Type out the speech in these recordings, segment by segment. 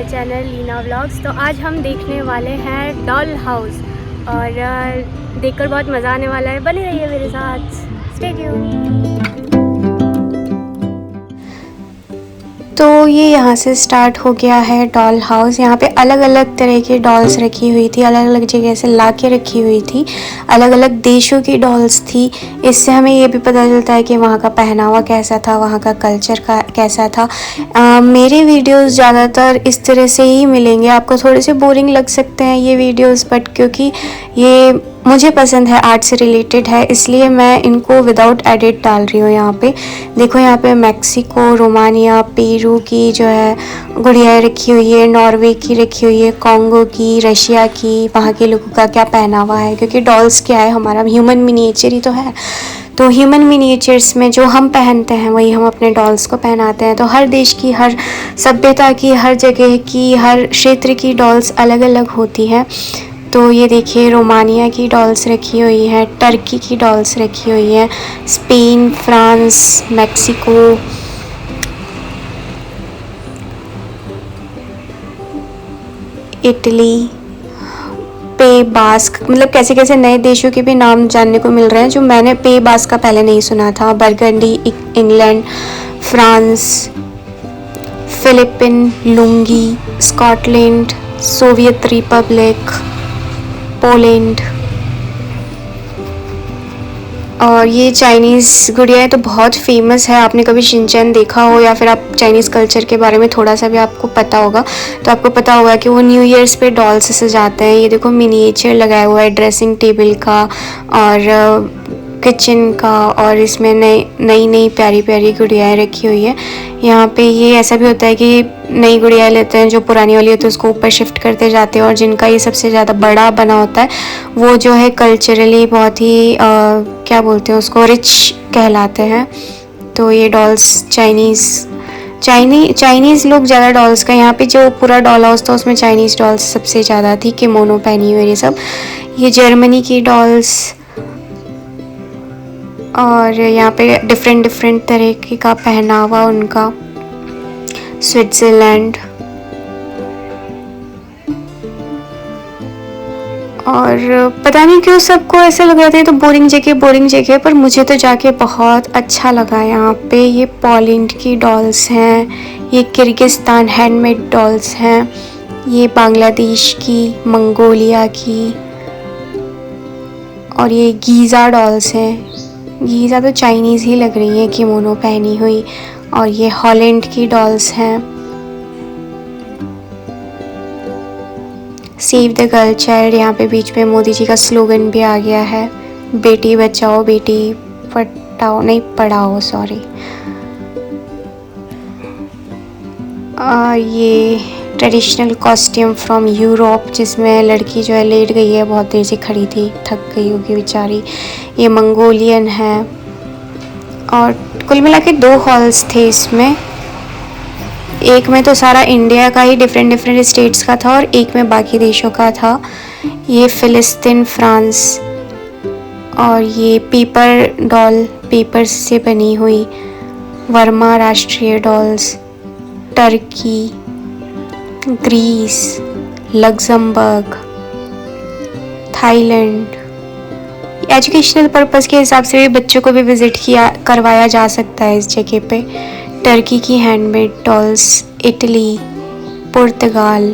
Channel Leena vlogs. तो आज हम देखने वाले हैं डॉल हाउस और देखकर बहुत मज़ा आने वाला है। बने रहिए मेरे साथ, स्टे ट्यून्ड। तो ये यहाँ से स्टार्ट हो गया है डॉल हाउस। यहाँ पे अलग अलग तरह की डॉल्स रखी हुई थी, अलग अलग जगह से ला के रखी हुई थी, अलग अलग देशों की डॉल्स थी। इससे हमें ये भी पता चलता है कि वहाँ का पहनावा कैसा था, वहाँ का कल्चर का कैसा था। मेरे वीडियोस ज़्यादातर इस तरह से ही मिलेंगे। आपको थोड़े से बोरिंग लग सकते हैं ये वीडियोस, बट क्योंकि ये मुझे पसंद है, आर्ट से रिलेटेड है, इसलिए मैं इनको विदाउट एडिट डाल रही हूँ। यहाँ पे देखो, यहाँ पे मैक्सिको, रोमानिया, पेरू की जो है गुड़ियाएँ रखी हुई है, नॉर्वे की रखी हुई है, कॉन्गो की, रशिया की, वहाँ के लोगों का क्या पहनावा है। क्योंकि डॉल्स क्या है, हमारा ह्यूमन मिनिएचर ही तो है। तो ह्यूमन मिनिएचर्स में जो हम पहनते हैं वही हम अपने डॉल्स को पहनाते हैं। तो हर देश की, हर सभ्यता की, हर जगह की, हर क्षेत्र की डॉल्स अलग अलग होती हैं। तो ये देखिए, रोमानिया की डॉल्स रखी हुई हैं, टर्की की डॉल्स रखी हुई हैं, स्पेन, फ्रांस, मैक्सिको, इटली, पे बास्क, मतलब कैसे कैसे नए देशों के भी नाम जानने को मिल रहे हैं जो मैंने पे बास्क का पहले नहीं सुना था। Burgundy, England, France, Philippine, lungi, Scotland, Soviet Republic, Poland. और ये चाइनीज़ गुड़िया तो बहुत फेमस है। आपने कभी शिनचैन देखा हो या फिर आप चाइनीज़ कल्चर के बारे में थोड़ा सा भी आपको पता होगा तो आपको पता होगा कि वो न्यू ईयर्स पे डॉल से सजाते हैं। ये देखो, मिनिएचर लगाया हुआ है ड्रेसिंग टेबल का और किचन का, और इसमें नई नई प्यारी प्यारी गुड़ियाएँ रखी हुई है। यहाँ पे ये ऐसा भी होता है कि नई गुड़िया लेते हैं, जो पुरानी वाली होती है उसको ऊपर शिफ्ट करते जाते हैं, और जिनका ये सबसे ज़्यादा बड़ा बना होता है वो जो है कल्चरली बहुत ही क्या बोलते हैं उसको, रिच कहलाते हैं। तो ये डॉल्स चाइनीज़ लोग ज़्यादा डॉल्स का, यहाँ पे जो पूरा डॉल हाउस था उसमें चाइनीज़ डॉल्स सबसे ज़्यादा थी, किमोनो पहनी हुई ये सब। ये जर्मनी की डॉल्स, और यहाँ पे डिफरेंट डिफरेंट तरह का पहनावा उनका। स्विट्ज़रलैंड, और पता नहीं क्यों सबको ऐसे लग रहा था तो बोरिंग जगह, पर मुझे तो जाके बहुत अच्छा लगा यहाँ पे। ये पोलैंड की डॉल्स हैं, ये किर्गिस्तान हैंडमेड डॉल्स हैं, ये बांग्लादेश की, मंगोलिया की, और ये गीज़ा डॉल्स हैं। गीज़ा तो चाइनीज़ ही लग रही है किमोनो पहनी हुई। और ये हॉलैंड की डॉल्स हैं। सेव द गर्ल चाइल्ड, यहाँ पे बीच में मोदी जी का स्लोगन भी आ गया है, बेटी बचाओ बेटी पढ़ाओ, नहीं पढ़ाओ, सॉरी। ये ट्रेडिशनल कॉस्ट्यूम फ्रॉम यूरोप, जिसमें लड़की जो है लेट गई है, बहुत देर से खड़ी थी, थक गई होगी बेचारी। ये मंगोलियन है। और कुल मिला के 2 हॉल्स थे इसमें। एक में तो सारा इंडिया का ही डिफरेंट डिफरेंट स्टेट्स का था और एक में बाकी देशों का था। ये फ़िलिस्तीन, फ्रांस। और ये पेपर डॉल, पेपर से बनी हुई। वर्मा राष्ट्रीय dolls, Turkey, Greece, Luxembourg, Thailand. Educational purpose के हिसाब से भी बच्चों को भी विज़िट करवाया जा सकता है इस जगह पे। टर्की की हैंडमेड डॉल्स, इटली, पुर्तगाल,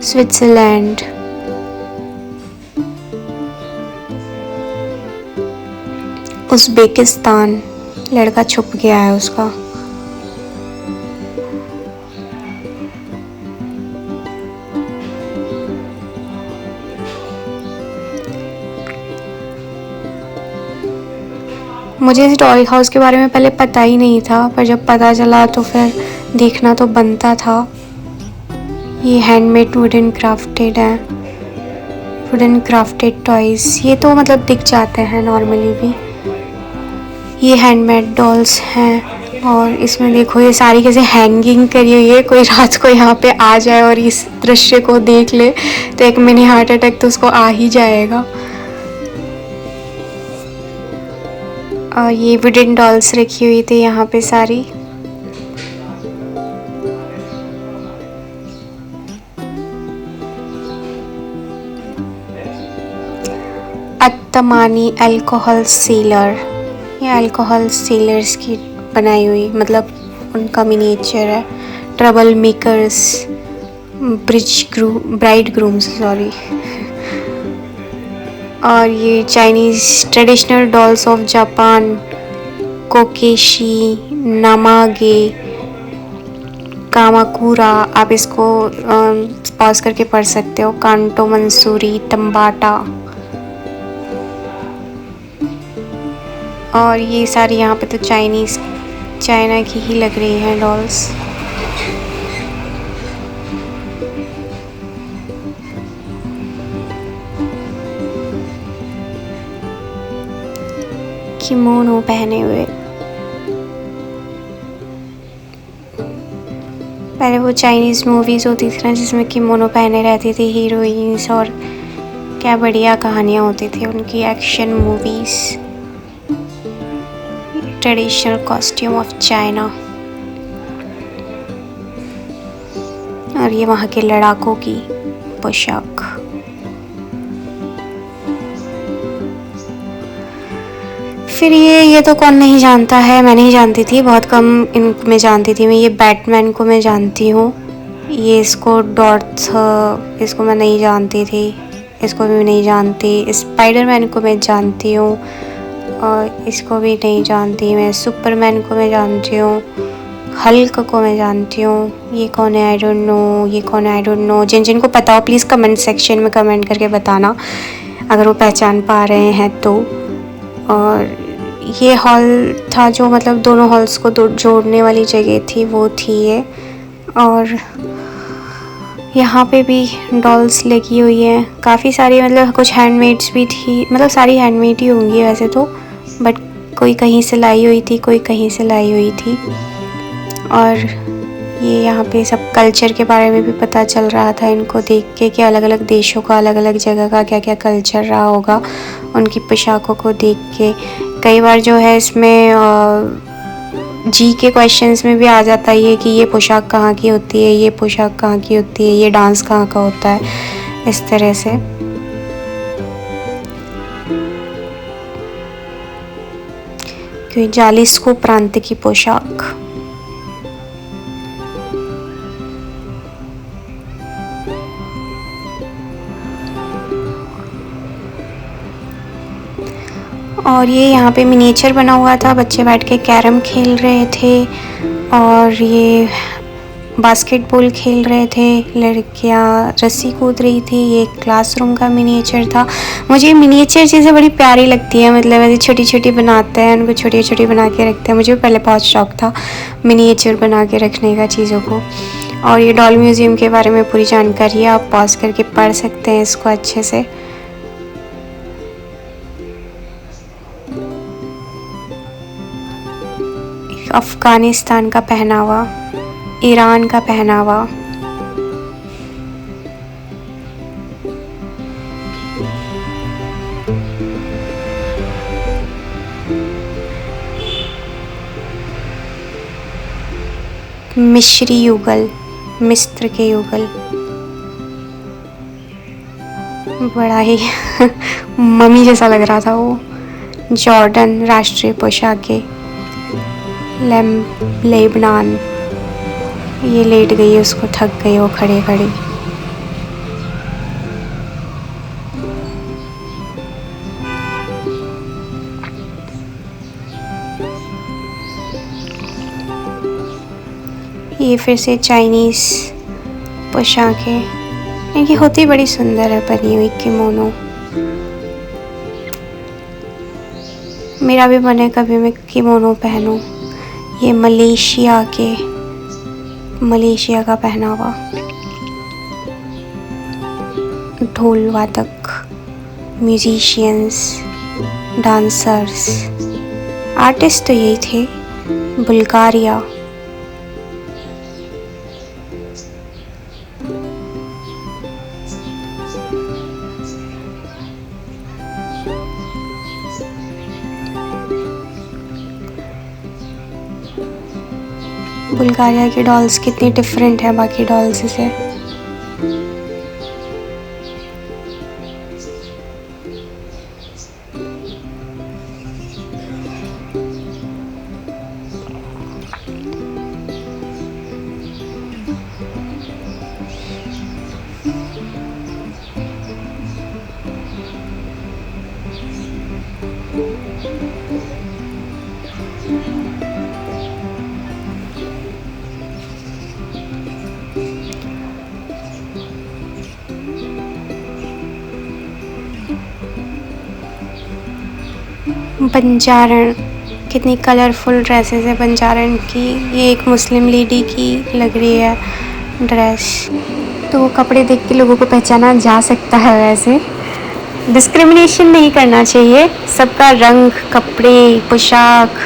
स्विट्ज़रलैंड। उज़्बेकिस्तान, लड़का छुप गया है उसका। मुझे इस डॉल हाउस के बारे में पहले पता ही नहीं था, पर जब पता चला तो फिर देखना तो बनता था। ये हैंडमेड वुडन क्राफ्टेड है, वुडन क्राफ्टेड टॉयज़। ये तो मतलब दिख जाते हैं नॉर्मली भी। ये हैंडमेड डॉल्स हैं और इसमें देखो ये सारी कैसे हैंगिंग करी हुई है। कोई रात को यहाँ पे आ जाए और इस दृश्य को देख ले तो एक मिनी हार्ट अटैक तो उसको आ ही जाएगा। और ये वुडन डॉल्स रखी हुई थी यहाँ पे सारी। अत्तमानी अल्कोहल सीलर, ये अल्कोहल सीलर्स की बनाई हुई, मतलब उनका मिनिएचर है। Trouble makers, bride grooms, sorry. और ये Chinese traditional dolls of Japan, Kokeshi, नामागे, कामाकुरा। आप इसको पॉज करके पढ़ सकते हो। कांटो मंसूरी, तंबाटा। और ये सारी यहाँ पे तो चाइना की ही लग रही हैं डॉल्स। किमोनो पहने हुए। पहले वो चाइनीज़ मूवीज़ होती थी ना जिसमें किमोनो पहने रहती थी हीरोइंस, और क्या बढ़िया कहानियाँ होती थी उनकी। Action movies. Traditional costume of China. और ये वहाँ के लड़ाकों की पोशाक। फिर ये तो कौन नहीं जानता है, मैं नहीं जानती थी, बहुत कम इनमें जानती थी मैं। ये बैटमैन को मैं जानती हूँ। ये इसको इसको मैं नहीं जानती थी, इसको भी नहीं जानती। स्पाइडरमैन को मैं जानती हूँ और इसको भी नहीं जानती मैं। सुपरमैन को मैं जानती हूँ, हल्क को मैं जानती हूँ। ये कौन है आई डोंट नो, ये कौन है आई डोंट नो। जिनको पता हो प्लीज़ कमेंट सेक्शन में कमेंट करके बताना अगर वो पहचान पा रहे हैं तो। और ये हॉल था जो मतलब दोनों हॉल्स को जोड़ने वाली जगह थी, वो थी ये। और यहाँ पे भी डॉल्स लगी हुई हैं काफ़ी सारी, मतलब कुछ हैंडमेड्स भी थी, मतलब सारी हैंडमेड ही होंगी वैसे तो, बट कोई कहीं से लाई हुई थी, कोई कहीं से लाई हुई थी। और ये यहाँ पे सब कल्चर के बारे में भी पता चल रहा था इनको देख के कि अलग अलग देशों का, अलग अलग जगह का क्या क्या कल्चर रहा होगा, उनकी पोशाकों को देख के। कई बार जो है इसमें जी के क्वेश्चंस में भी आ जाता है कि ये पोशाक कहाँ की होती है, ये पोशाक कहाँ की होती है, ये डांस कहाँ का होता है, इस तरह से। क्योंकि जालिस्को प्रांत की पोशाक। और ये यहाँ पे मिनिएचर बना हुआ था, बच्चे बैठ के कैरम खेल रहे थे। और ये बास्केटबॉल खेल रहे थे, लड़कियां रस्सी कूद रही थी। ये क्लासरूम का मिनिएचर था। मुझे मिनिएचर चीज़ें बड़ी प्यारी लगती हैं, मतलब ऐसी छोटी छोटी बनाते हैं, उनको छोटी छोटी बना के रखते हैं। मुझे पहले बहुत शौक था मिनिएचर बना के रखने का चीज़ों को। और ये डॉल म्यूज़ियम के बारे में पूरी जानकारी है, आप पॉज करके पढ़ सकते हैं इसको अच्छे से। अफ़गानिस्तान का पहनावा, ईरान का पहनावा, मिस्री युगल, मिस्र के युगल, बड़ा ही मम्मी जैसा लग रहा था वो। जॉर्डन राष्ट्रीय पोशाकें, लेबनान, ये लेट गई, उसको थक गई वो खड़े खड़े। ये फिर से चाइनीज़ पोशाकें, इनकी होती बड़ी सुंदर है बनी हुई किमोनो। मेरा भी मन है कभी मैं किमोनो पहनूं। ये मलेशिया का पहनावा, ढोल वादक, म्यूजिशियंस, डांसर्स, आर्टिस्ट तो यही थे। बुल्गारिया, बुल्गारिया की डॉल्स कितनी डिफरेंट है बाकी डॉल्स से। बंजारण, कितनी कलरफुल ड्रेसेस है बंजारण की। ये एक मुस्लिम लेडी की लग रही है ड्रेस। तो वो कपड़े देख के लोगों को पहचाना जा सकता है। वैसे डिस्क्रिमिनेशन नहीं करना चाहिए, सबका रंग, कपड़े, पोशाक,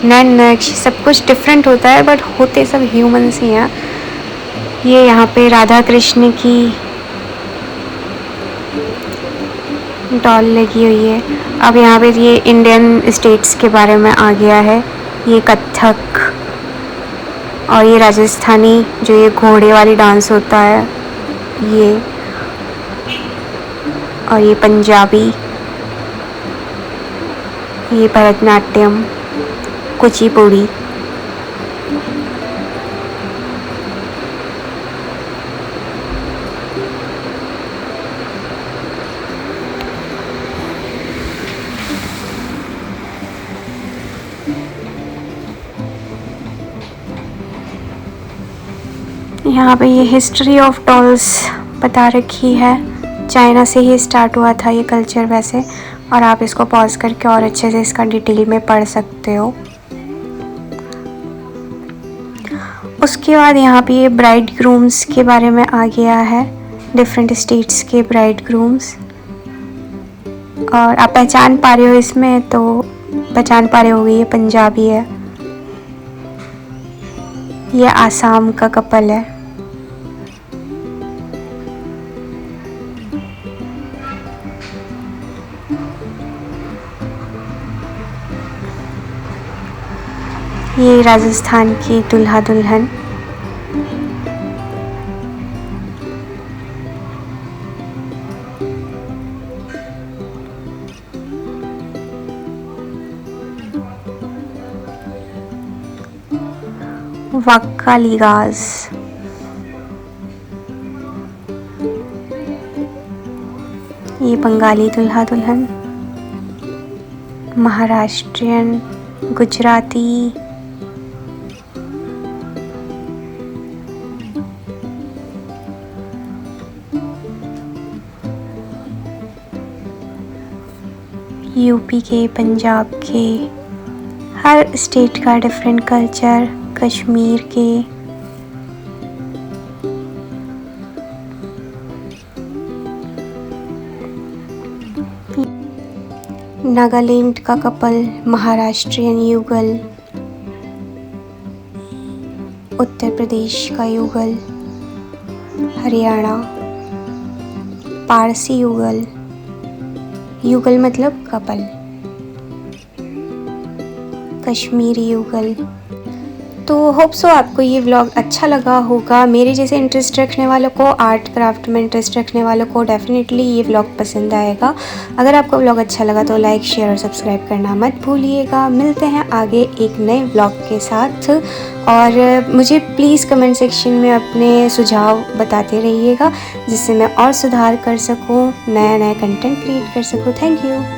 नैन नक्श सब कुछ डिफरेंट होता है, बट होते सब ह्यूमंस ही हैं। ये यहाँ पे राधा कृष्ण की डॉल लगी हुई है। अब यहाँ पे ये इंडियन स्टेट्स के बारे में आ गया है। ये कथक और ये राजस्थानी जो ये घोड़े वाली डांस होता है ये, और ये पंजाबी, ये भरतनाट्यम, कुचिपुड़ी। यहाँ पे ये हिस्ट्री ऑफ डॉल्स बता रखी है। चाइना से ही स्टार्ट हुआ था ये कल्चर वैसे, और आप इसको पॉज करके और अच्छे से इसका डिटेल में पढ़ सकते हो। उसके बाद यहाँ पे ये ब्राइड ग्रूम्स के बारे में आ गया है, डिफरेंट स्टेट्स के ब्राइड ग्रूम्स। और आप पहचान पा रहे हो इसमें, तो पहचान पा रहे होगे ये पंजाबी है, ये आसाम का कपल है। ये राजस्थान की दुल्हा दुल्हन। वाक्का लिगाज, ये बंगाली दुल्हा दुल्हन। महाराष्ट्रियन, गुजराती, यूपी के, पंजाब के, हर स्टेट का डिफरेंट कल्चर, कश्मीर के। नागालैंड का कपल, महाराष्ट्रियन युगल, उत्तर प्रदेश का युगल, हरियाणा, पारसी युगल, युगल मतलब कपल, कश्मीरी युगल। तो होप सो आपको ये व्लॉग अच्छा लगा होगा। मेरे जैसे इंटरेस्ट रखने वालों को, आर्ट क्राफ्ट में इंटरेस्ट रखने वालों को डेफिनेटली ये व्लॉग पसंद आएगा। अगर आपको व्लॉग अच्छा लगा तो लाइक, शेयर और सब्सक्राइब करना मत भूलिएगा। मिलते हैं आगे एक नए व्लॉग के साथ, और मुझे प्लीज़ कमेंट सेक्शन में अपने सुझाव बताते रहिएगा, जिससे मैं और सुधार कर सकूँ, नया कंटेंट क्रिएट कर सकूँ। Thank you.